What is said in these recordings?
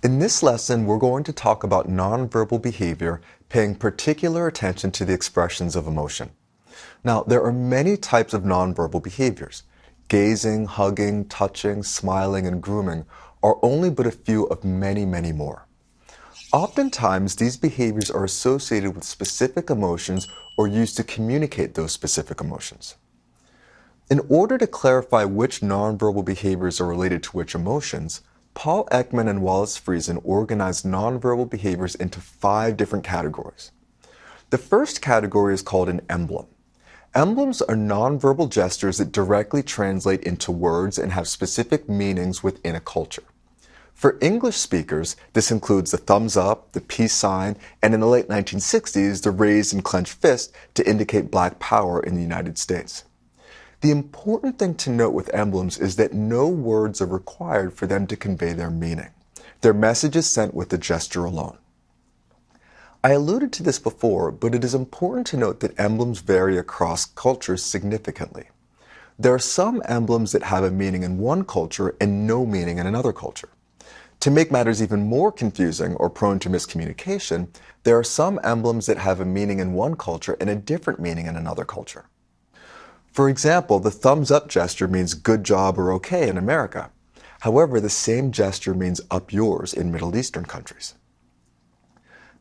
In this lesson, we're going to talk about nonverbal behavior, paying particular attention to the expressions of emotion. Now, there are many types of nonverbal behaviors. Gazing, hugging, touching, smiling, and grooming are only but a few of many, many more. Oftentimes, these behaviors are associated with specific emotions or used to communicate those specific emotions. In order to clarify which nonverbal behaviors are related to which emotions, Paul Ekman and Wallace Friesen organized nonverbal behaviors into 5 different categories. The first category is called an emblem. Emblems are nonverbal gestures that directly translate into words and have specific meanings within a culture. For English speakers, this includes the thumbs up, the peace sign, and in the late 1960s, the raised and clenched fist to indicate Black power in the United States. The important thing to note with emblems is that no words are required for them to convey their meaning. Their message is sent with the gesture alone. I alluded to this before, but it is important to note that emblems vary across cultures significantly. There are some emblems that have a meaning in one culture and no meaning in another culture. To make matters even more confusing or prone to miscommunication, there are some emblems that have a meaning in one culture and a different meaning in another culture. For example, the thumbs up gesture means good job or okay in America. However, the same gesture means up yours in Middle Eastern countries.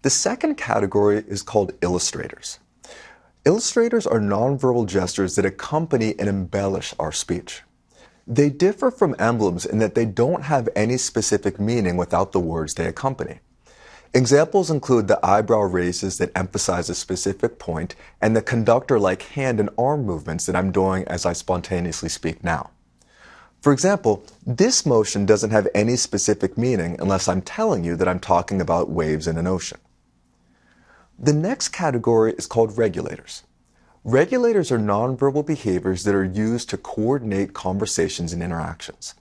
The second category is called illustrators. Illustrators are nonverbal gestures that accompany and embellish our speech. They differ from emblems in that they don't have any specific meaning without the words they accompany. Examples include the eyebrow raises that emphasize a specific point and the conductor-like hand and arm movements that I'm doing as I spontaneously speak now. For example, this motion doesn't have any specific meaning unless I'm telling you that I'm talking about waves in an ocean. The next category is called regulators. Regulators are nonverbal behaviors that are used to coordinate conversations and interactions.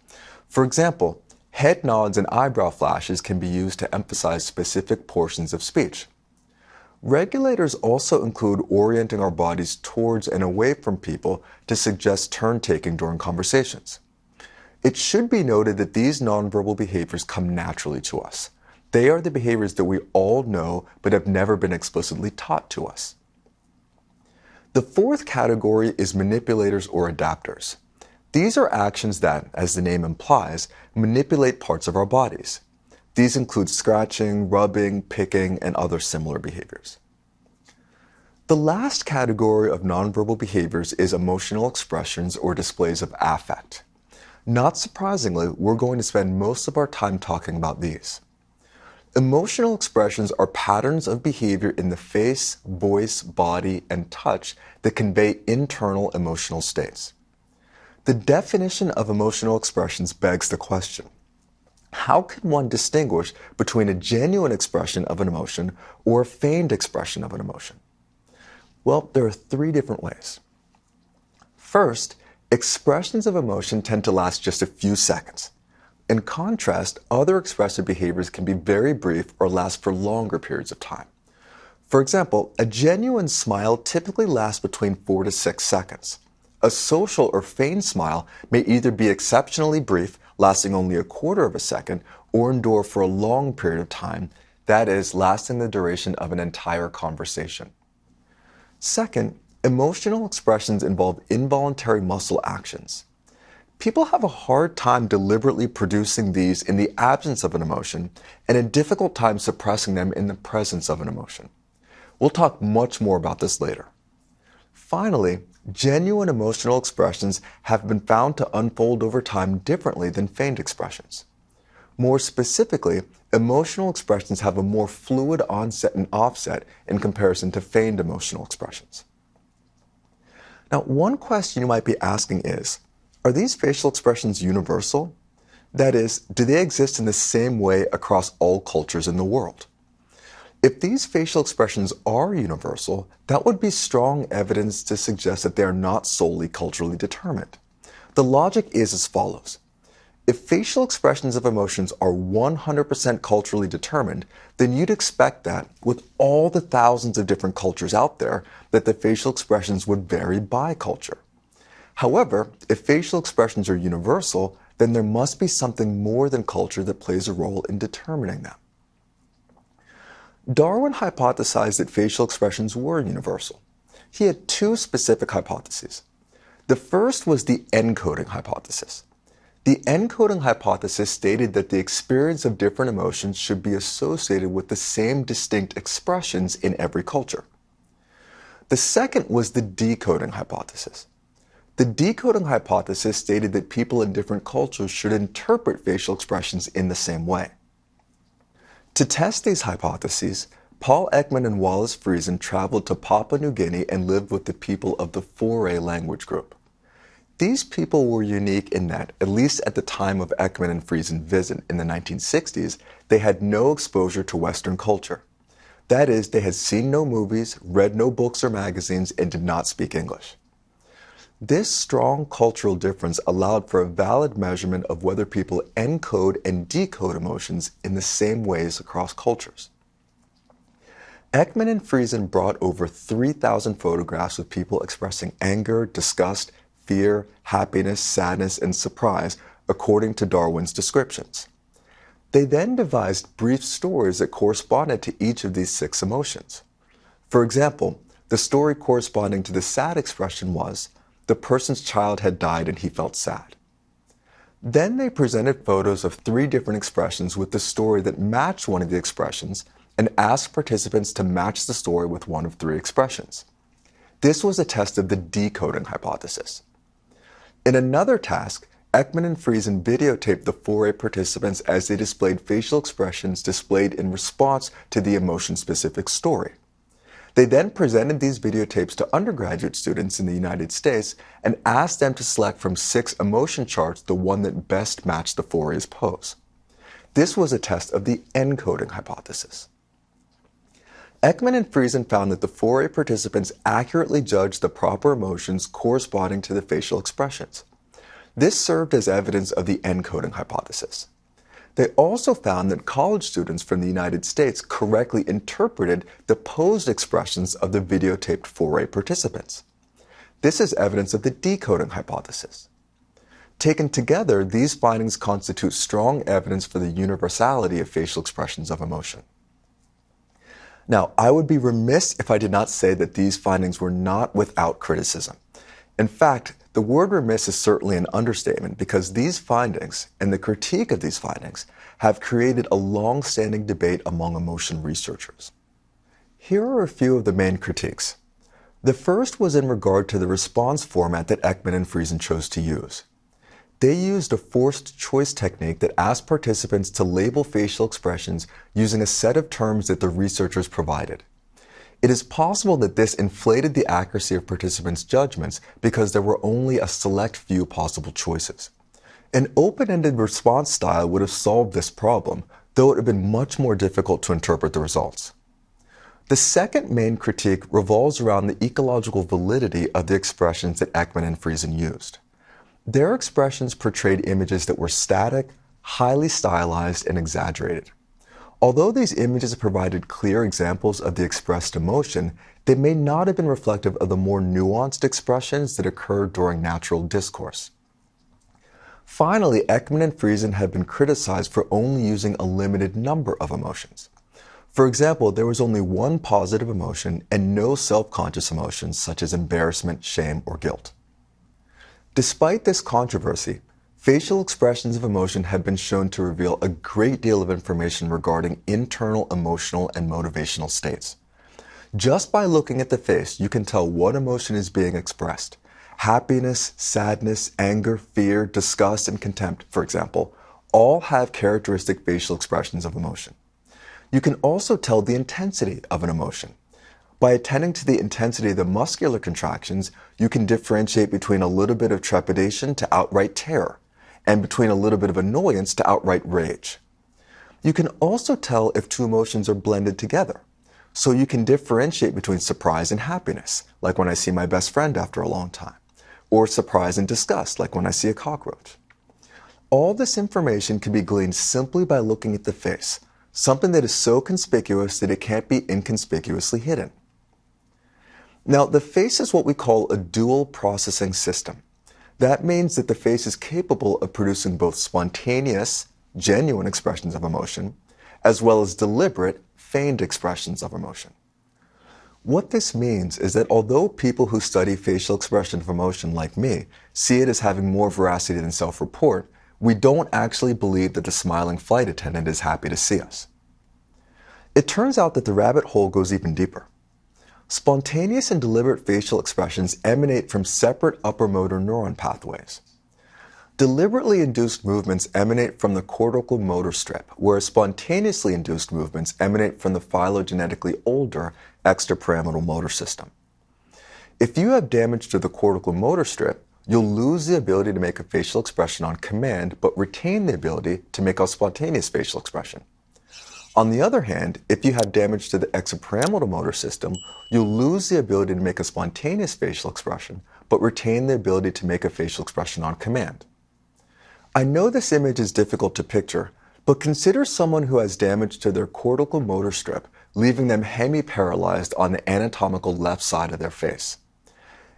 For example, head nods and eyebrow flashes can be used to emphasize specific portions of speech. Regulators also include orienting our bodies towards and away from people to suggest turn-taking during conversations. It should be noted that these nonverbal behaviors come naturally to us. They are the behaviors that we all know but have never been explicitly taught to us. The fourth category is manipulators or adapters. These are actions that, as the name implies, manipulate parts of our bodies. These include scratching, rubbing, picking, and other similar behaviors. The last category of nonverbal behaviors is emotional expressions or displays of affect. Not surprisingly, we're going to spend most of our time talking about these. Emotional expressions are patterns of behavior in the face, voice, body, and touch that convey internal emotional states. The definition of emotional expressions begs the question: how can one distinguish between a genuine expression of an emotion or a feigned expression of an emotion? Well, there are 3 different ways. First, expressions of emotion tend to last just a few seconds. In contrast, other expressive behaviors can be very brief or last for longer periods of time. For example, a genuine smile typically lasts between 4 to 6 seconds. A social or feigned smile may either be exceptionally brief, lasting only a quarter of a second, or endure for a long period of time, that is, lasting the duration of an entire conversation. Second, emotional expressions involve involuntary muscle actions. People have a hard time deliberately producing these in the absence of an emotion and a difficult time suppressing them in the presence of an emotion. We'll talk much more about this later. Finally, genuine emotional expressions have been found to unfold over time differently than feigned expressions. More specifically, emotional expressions have a more fluid onset and offset in comparison to feigned emotional expressions. Now, one question you might be asking is, are these facial expressions universal? That is, do they exist in the same way across all cultures in the world? If these facial expressions are universal, that would be strong evidence to suggest that they are not solely culturally determined. The logic is as follows. If facial expressions of emotions are 100% culturally determined, then you'd expect that, with all the thousands of different cultures out there, that the facial expressions would vary by culture. However, if facial expressions are universal, then there must be something more than culture that plays a role in determining them. Darwin hypothesized that facial expressions were universal. He had two specific hypotheses. The first was the encoding hypothesis. The encoding hypothesis stated that the experience of different emotions should be associated with the same distinct expressions in every culture. The second was the decoding hypothesis. The decoding hypothesis stated that people in different cultures should interpret facial expressions in the same way. To test these hypotheses, Paul Ekman and Wallace Friesen traveled to Papua New Guinea and lived with the people of the Foray language group. These people were unique in that, at least at the time of Ekman and Friesen's visit in the 1960s, they had no exposure to Western culture. That is, they had seen no movies, read no books or magazines, and did not speak English. This strong cultural difference allowed for a valid measurement of whether people encode and decode emotions in the same ways across cultures. Ekman and Friesen brought over 3,000 photographs of people expressing anger, disgust, fear, happiness, sadness, and surprise, according to Darwin's descriptions. They then devised brief stories that corresponded to each of these 6 emotions. For example, the story corresponding to the sad expression was, the person's child had died and he felt sad. Then they presented photos of 3 different expressions with the story that matched one of the expressions and asked participants to match the story with one of 3 expressions. This was a test of the decoding hypothesis. In another task, Ekman and Friesen videotaped the Foray participants as they displayed facial expressions displayed in response to the emotion-specific story. They then presented these videotapes to undergraduate students in the United States and asked them to select from 6 emotion charts the one that best matched the Foray's pose. This was a test of the encoding hypothesis. Ekman and Friesen found that the Foray participants accurately judged the proper emotions corresponding to the facial expressions. This served as evidence of the encoding hypothesis. They also found that college students from the United States correctly interpreted the posed expressions of the videotaped Foray participants. This is evidence of the decoding hypothesis. Taken together, these findings constitute strong evidence for the universality of facial expressions of emotion. Now, I would be remiss if I did not say that these findings were not without criticism. In fact, the word remiss is certainly an understatement because these findings and the critique of these findings have created a long-standing debate among emotion researchers. Here are a few of the main critiques. The first was in regard to the response format that Ekman and Friesen chose to use. They used a forced choice technique that asked participants to label facial expressions using a set of terms that the researchers provided. It is possible that this inflated the accuracy of participants' judgments because there were only a select few possible choices. An open-ended response style would have solved this problem, though it would have been much more difficult to interpret the results. The second main critique revolves around the ecological validity of the expressions that Ekman and Friesen used. Their expressions portrayed images that were static, highly stylized, and exaggerated. Although these images provided clear examples of the expressed emotion, they may not have been reflective of the more nuanced expressions that occurred during natural discourse. Finally, Ekman and Friesen have been criticized for only using a limited number of emotions. For example, there was only one positive emotion and no self-conscious emotions such as embarrassment, shame, or guilt. Despite this controversy, facial expressions of emotion have been shown to reveal a great deal of information regarding internal emotional and motivational states. Just by looking at the face, you can tell what emotion is being expressed. Happiness, sadness, anger, fear, disgust, and contempt, for example, all have characteristic facial expressions of emotion. You can also tell the intensity of an emotion. By attending to the intensity of the muscular contractions, you can differentiate between a little bit of trepidation to outright terror, and between a little bit of annoyance to outright rage. You can also tell if 2 emotions are blended together. So you can differentiate between surprise and happiness, like when I see my best friend after a long time, or surprise and disgust, like when I see a cockroach. All this information can be gleaned simply by looking at the face, something that is so conspicuous that it can't be inconspicuously hidden. Now, the face is what we call a dual processing system. That means that the face is capable of producing both spontaneous, genuine expressions of emotion, as well as deliberate, feigned expressions of emotion. What this means is that although people who study facial expression of emotion like me see it as having more veracity than self-report, we don't actually believe that the smiling flight attendant is happy to see us. It turns out that the rabbit hole goes even deeper. Spontaneous and deliberate facial expressions emanate from separate upper motor neuron pathways. Deliberately induced movements emanate from the cortical motor strip, whereas spontaneously induced movements emanate from the phylogenetically older extrapyramidal motor system. If you have damage to the cortical motor strip, you'll lose the ability to make a facial expression on command, but retain the ability to make a spontaneous facial expression. On the other hand, if you have damage to the extrapyramidal motor system, you'll lose the ability to make a spontaneous facial expression, but retain the ability to make a facial expression on command. I know this image is difficult to picture, but consider someone who has damage to their cortical motor strip, leaving them hemi-paralyzed on the anatomical left side of their face.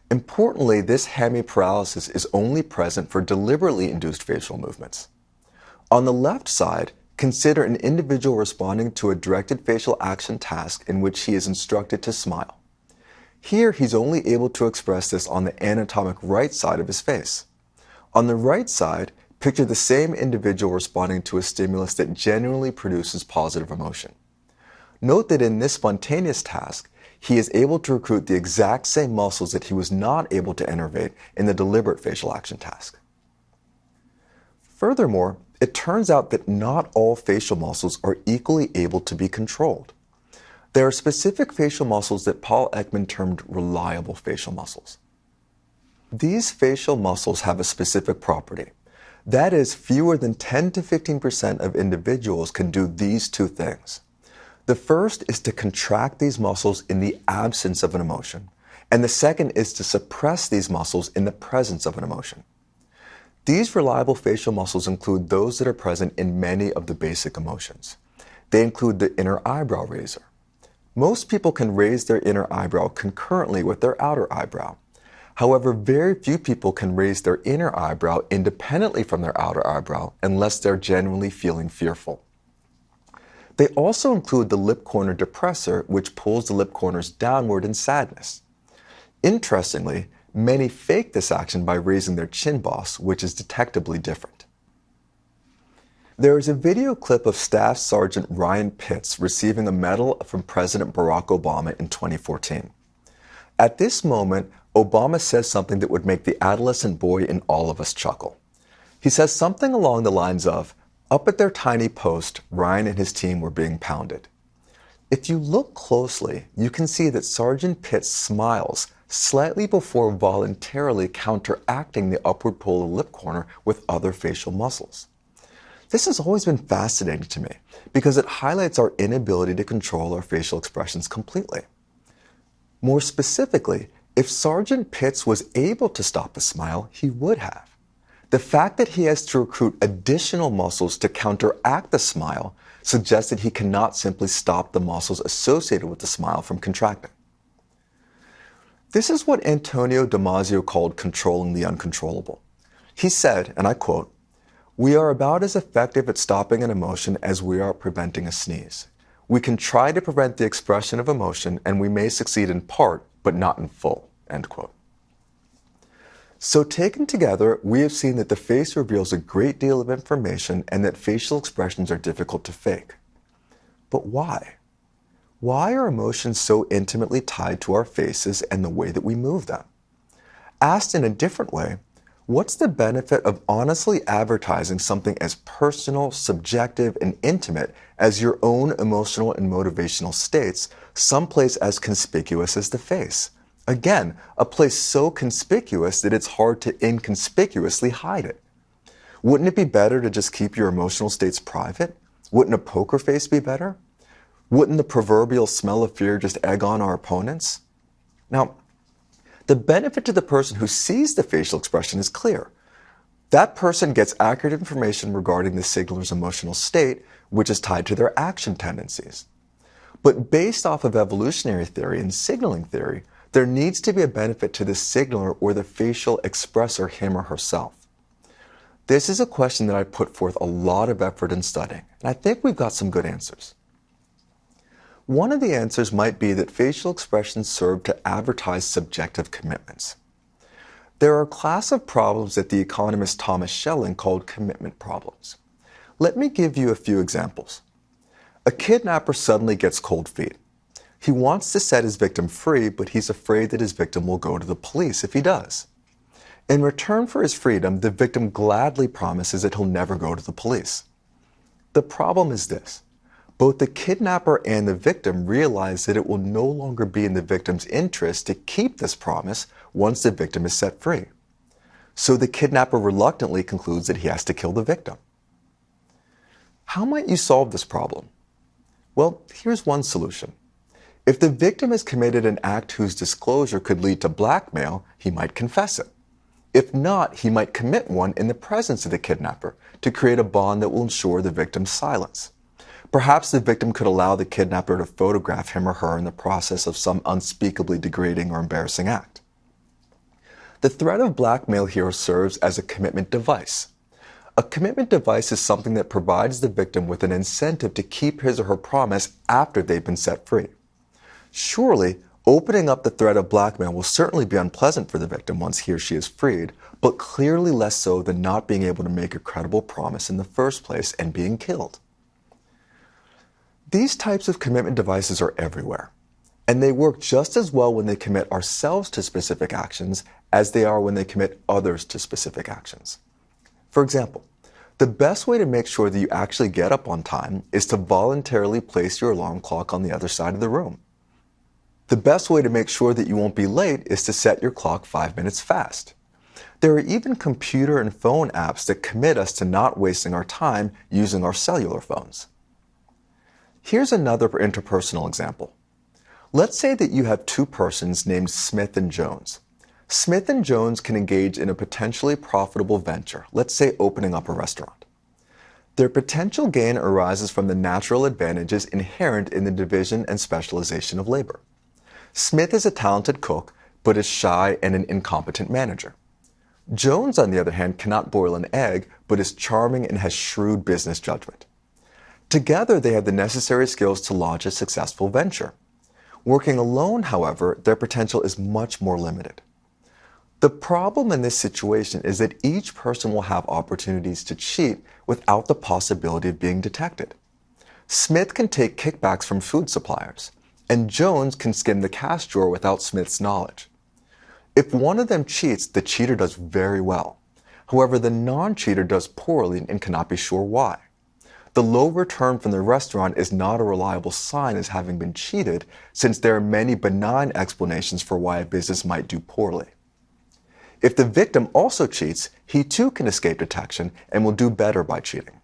Importantly, this hemi-paralysis is only present for deliberately induced facial movements. On the left side, consider an individual responding to a directed facial action task in which he is instructed to smile. Here, he's only able to express this on the anatomic right side of his face. On the right side, picture the same individual responding to a stimulus that genuinely produces positive emotion. Note that in this spontaneous task, he is able to recruit the exact same muscles that he was not able to innervate in the deliberate facial action task. Furthermore, it turns out that not all facial muscles are equally able to be controlled. There are specific facial muscles that Paul Ekman termed reliable facial muscles. These facial muscles have a specific property. That is, fewer than 10 to 15% of individuals can do these two things. The first is to contract these muscles in the absence of an emotion, and the second is to suppress these muscles in the presence of an emotion. These reliable facial muscles include those that are present in many of the basic emotions. They include the inner eyebrow raiser. Most people can raise their inner eyebrow concurrently with their outer eyebrow. However, very few people can raise their inner eyebrow independently from their outer eyebrow unless they're genuinely feeling fearful. They also include the lip corner depressor, which pulls the lip corners downward in sadness. Interestingly, many fake this action by raising their chin boss, which is detectably different. There is a video clip of Staff Sergeant Ryan Pitts receiving a medal from President Barack Obama in 2014. At this moment, Obama says something that would make the adolescent boy in all of us chuckle. He says something along the lines of, "Up at their tiny post, Ryan and his team were being pounded." If you look closely, you can see that Sergeant Pitts smiles slightly before voluntarily counteracting the upward pull of the lip corner with other facial muscles. This has always been fascinating to me because it highlights our inability to control our facial expressions completely. More specifically, if Sergeant Pitts was able to stop the smile, he would have. The fact that he has to recruit additional muscles to counteract the smile suggests that he cannot simply stop the muscles associated with the smile from contracting. This is what Antonio Damasio called controlling the uncontrollable. He said, and I quote, "We are about as effective at stopping an emotion as we are at preventing a sneeze. We can try to prevent the expression of emotion, and we may succeed in part, but not in full," end quote. So taken together, we have seen that the face reveals a great deal of information and that facial expressions are difficult to fake. But why? Why are emotions so intimately tied to our faces and the way that we move them? Asked in a different way, what's the benefit of honestly advertising something as personal, subjective, and intimate as your own emotional and motivational states, someplace as conspicuous as the face? Again, a place so conspicuous that it's hard to inconspicuously hide it. Wouldn't it be better to just keep your emotional states private? Wouldn't a poker face be better? Wouldn't the proverbial smell of fear just egg on our opponents? Now, the benefit to the person who sees the facial expression is clear. That person gets accurate information regarding the signaler's emotional state, which is tied to their action tendencies. But based off of evolutionary theory and signaling theory, There needs to be a benefit to the signaler or the facial expressor, him or herself. This is a question that I put forth a lot of effort in studying, and I think we've got some good answers. One of the answers might be that facial expressions serve to advertise subjective commitments. There are a class of problems that the economist Thomas Schelling called commitment problems. Let me give you a few examples. A kidnapper suddenly gets cold feet. He wants to set his victim free, but he's afraid that his victim will go to the police if he does. In return for his freedom, the victim gladly promises that he'll never go to the police. The problem is this. Both the kidnapper and the victim realize that it will no longer be in the victim's interest to keep this promise once the victim is set free. So the kidnapper reluctantly concludes that he has to kill the victim. How might you solve this problem? Well, here's one solution. If the victim has committed an act whose disclosure could lead to blackmail, he might confess it. If not, he might commit one in the presence of the kidnapper to create a bond that will ensure the victim's silence. Perhaps the victim could allow the kidnapper to photograph him or her in the process of some unspeakably degrading or embarrassing act. The threat of blackmail here serves as a commitment device. A commitment device is something that provides the victim with an incentive to keep his or her promise after they've been set free. Surely, opening up the threat of blackmail will certainly be unpleasant for the victim once he or she is freed, but clearly less so than not being able to make a credible promise in the first place and being killed. These types of commitment devices are everywhere, and they work just as well when they commit ourselves to specific actions as they are when they commit others to specific actions. For example, the best way to make sure that you actually get up on time is to voluntarily place your alarm clock on the other side of the room. The best way to make sure that you won't be late is to set your clock 5 minutes fast. There are even computer and phone apps that commit us to not wasting our time using our cellular phones. Here's another interpersonal example. Let's say that you have two persons named Smith and Jones. Smith and Jones can engage in a potentially profitable venture, let's say opening up a restaurant. Their potential gain arises from the natural advantages inherent in the division and specialization of labor. Smith is a talented cook, but is shy and an incompetent manager. Jones, on the other hand, cannot boil an egg, but is charming and has shrewd business judgment. Together, they have the necessary skills to launch a successful venture. Working alone, however, their potential is much more limited. The problem in this situation is that each person will have opportunities to cheat without the possibility of being detected. Smith can take kickbacks from food suppliers, and Jones can skim the cash drawer without Smith's knowledge. If one of them cheats, the cheater does very well. However, the non-cheater does poorly and cannot be sure why. The low return from the restaurant is not a reliable sign as having been cheated, since there are many benign explanations for why a business might do poorly. If the victim also cheats, he too can escape detection and will do better by cheating.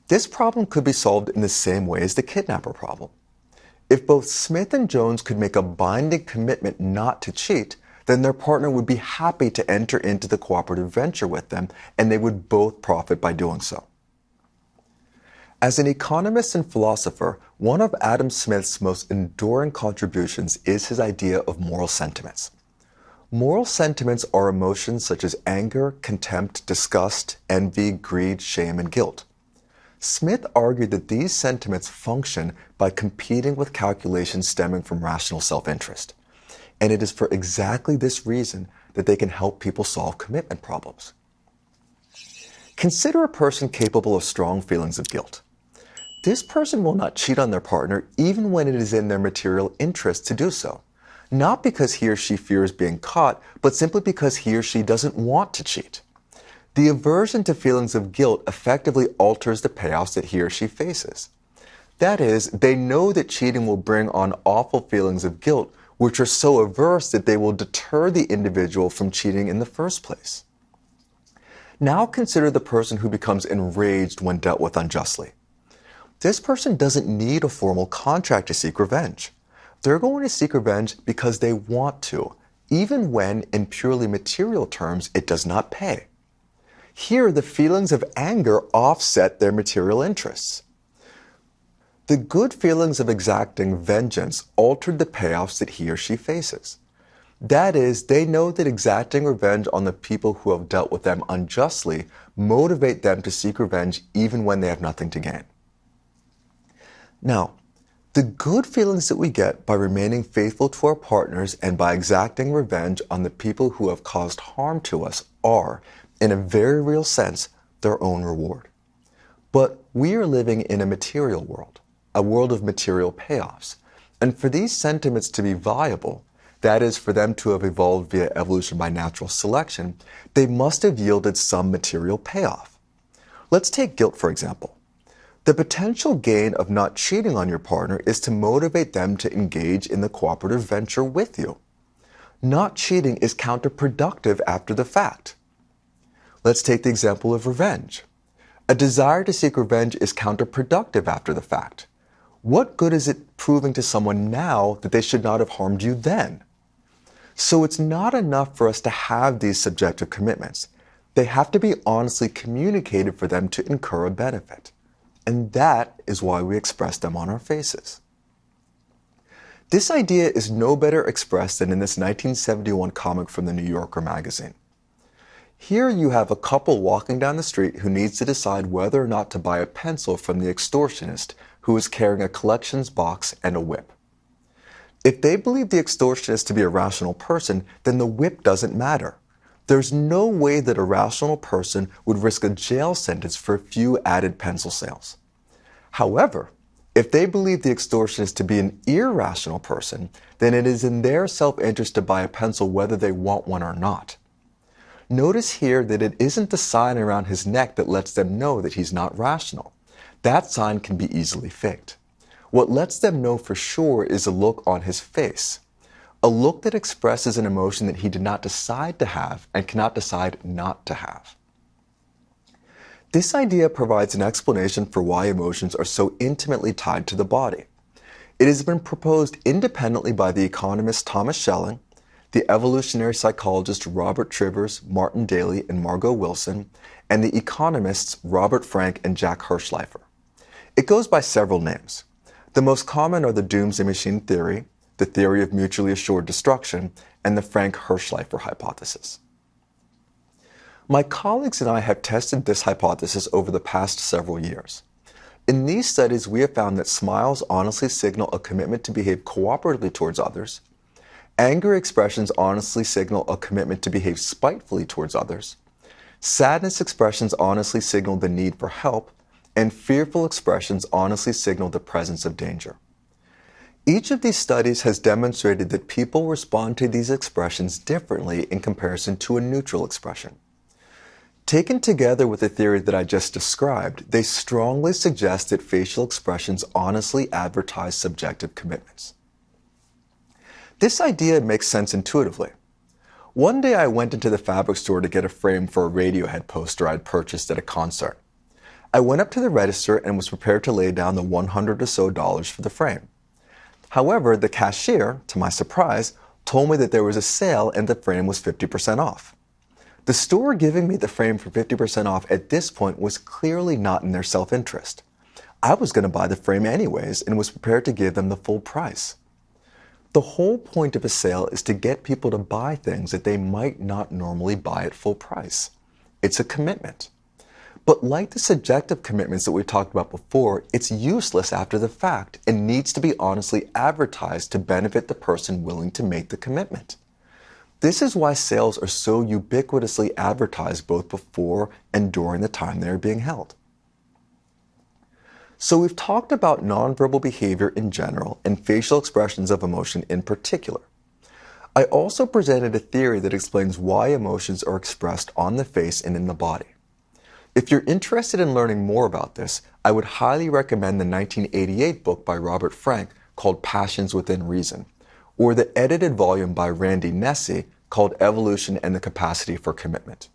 This problem could be solved in the same way as the kidnapper problem. If both Smith and Jones could make a binding commitment not to cheat, then their partner would be happy to enter into the cooperative venture with them, and they would both profit by doing so. As an economist and philosopher, one of Adam Smith's most enduring contributions is his idea of moral sentiments. Moral sentiments are emotions such as anger, contempt, disgust, envy, greed, shame, and guilt. Smith argued that these sentiments function by competing with calculations stemming from rational self-interest. And it is for exactly this reason that they can help people solve commitment problems. Consider a person capable of strong feelings of guilt. This person will not cheat on their partner even when it is in their material interest to do so. Not because he or she fears being caught, but simply because he or she doesn't want to cheat. The aversion to feelings of guilt effectively alters the payoffs that he or she faces. That is, they know that cheating will bring on awful feelings of guilt, which are so averse that they will deter the individual from cheating in the first place. Now consider the person who becomes enraged when dealt with unjustly. This person doesn't need a formal contract to seek revenge. They're going to seek revenge because they want to, even when, in purely material terms, it does not pay. Here, the feelings of anger offset their material interests. The good feelings of exacting vengeance altered the payoffs that he or she faces. That is, they know that exacting revenge on the people who have dealt with them unjustly motivate them to seek revenge even when they have nothing to gain. Now, the good feelings that we get by remaining faithful to our partners and by exacting revenge on the people who have caused harm to us are, in a very real sense, their own reward. But we are living in a material world, a world of material payoffs. And for these sentiments to be viable, that is, for them to have evolved via evolution by natural selection, they must have yielded some material payoff. Let's take guilt, for example. The potential gain of not cheating on your partner is to motivate them to engage in the cooperative venture with you. Not cheating is counterproductive after the fact. Let's take the example of revenge. A desire to seek revenge is counterproductive after the fact. What good is it proving to someone now that they should not have harmed you then? So it's not enough for us to have these subjective commitments. They have to be honestly communicated for them to incur a benefit. And that is why we express them on our faces. This idea is no better expressed than in this 1971 comic from the New Yorker magazine. Here you have a couple walking down the street who needs to decide whether or not to buy a pencil from the extortionist who is carrying a collections box and a whip. If they believe the extortionist to be a rational person, then the whip doesn't matter. There's no way that a rational person would risk a jail sentence for a few added pencil sales. However, if they believe the extortionist to be an irrational person, then it is in their self-interest to buy a pencil whether they want one or not. Notice here that it isn't the sign around his neck that lets them know that he's not rational. That sign can be easily faked. What lets them know for sure is a look on his face. A look that expresses an emotion that he did not decide to have and cannot decide not to have. This idea provides an explanation for why emotions are so intimately tied to the body. It has been proposed independently by the economist Thomas Schelling, the evolutionary psychologists Robert Trivers, Martin Daly, and Margot Wilson, and the economists Robert Frank and Jack Hirschleifer. It goes by several names. The most common are the doomsday machine theory, the theory of mutually assured destruction, and the Frank-Hirschleifer hypothesis. My colleagues and I have tested this hypothesis over the past several years. In these studies, we have found that smiles honestly signal a commitment to behave cooperatively towards others, anger expressions honestly signal a commitment to behave spitefully towards others, sadness expressions honestly signal the need for help, and fearful expressions honestly signal the presence of danger. Each of these studies has demonstrated that people respond to these expressions differently in comparison to a neutral expression. Taken together with the theory that I just described, they strongly suggest that facial expressions honestly advertise subjective commitments. This idea makes sense intuitively. One day I went into the fabric store to get a frame for a Radiohead poster I'd purchased at a concert. I went up to the register and was prepared to lay down the $100 or so for the frame. However, the cashier, to my surprise, told me that there was a sale and the frame was 50% off. The store giving me the frame for 50% off at this point was clearly not in their self-interest. I was going to buy the frame anyways and was prepared to give them the full price. The whole point of a sale is to get people to buy things that they might not normally buy at full price. It's a commitment. But like the subjective commitments that we talked about before, it's useless after the fact and needs to be honestly advertised to benefit the person willing to make the commitment. This is why sales are so ubiquitously advertised both before and during the time they are being held. So we've talked about nonverbal behavior in general and facial expressions of emotion in particular. I also presented a theory that explains why emotions are expressed on the face and in the body. If you're interested in learning more about this, I would highly recommend the 1988 book by Robert Frank called Passions Within Reason, or the edited volume by Randy Nesse called Evolution and the Capacity for Commitment.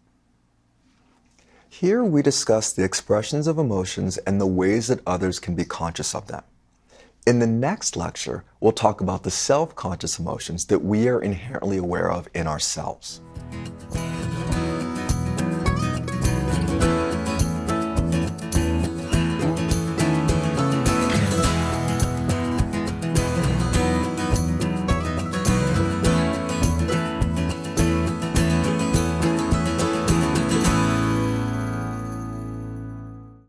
Here we discuss the expressions of emotions and the ways that others can be conscious of them. In the next lecture, we'll talk about the self-conscious emotions that we are inherently aware of in ourselves.